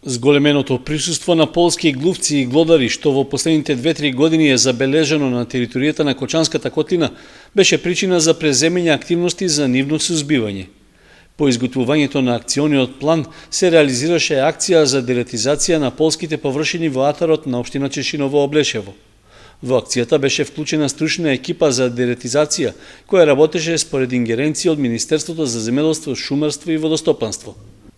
Зголеменото присуство на полски глувци и глодари, што во последните 2-3 години е забележано на територијата на Кочанската котлина, беше причина за преземање активности за нивно сузбивање. По изготвувањето на акциониот план се реализираше акција за деретизација на полските површини во атарот на општина Чешиново Облешево. Во акцијата беше вклучена стручна екипа за деретизација, која работеше според ингеренција од Министерството за земјоделство, шумарство и водостопанство.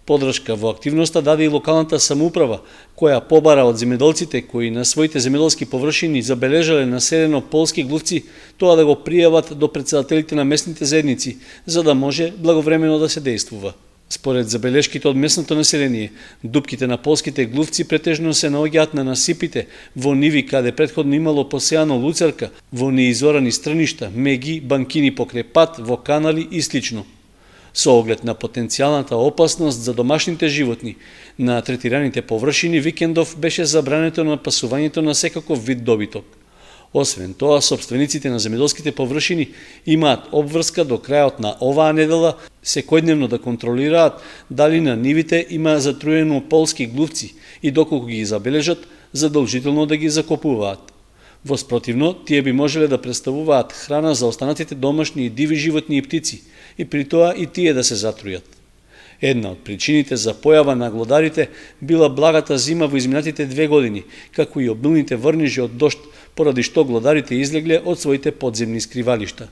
Подршка во активноста даде и локалната самоуправа, која побара од земјоделците кои на своите земјоделски површини забележале населено полски глувци, тоа да го пријават до претседателите на местните заедници, за да може благовремено да се действува. Според забелешките од местното население, дупките на полските глувци претежно се наоѓаат на насипите, во ниви каде претходно имало посејано луцарка, во неизорани страништа, меги, банкини покрај пат, во канали и слично. Со оглед на потенцијалната опасност за домашните животни, на третираните површини викендов беше забрането на пасувањето на секаков вид добиток. Освен тоа, собствениците на земјоделските површини имаат обврска до крајот на оваа недела секојдневно да контролираат дали на нивите има затруено полски глувци и доколку ги забележат, задолжително да ги закопуваат. Воспротивно, тие би можеле да представуваат храна за останатите домашни и диви животни и птици, и при тоа и тие да се затрујат. Една од причините за појава на глодарите била благата зима во изминатите 2 години, како и обилните врнежи од дожд, поради што глодарите излегле од своите подземни скривалишта.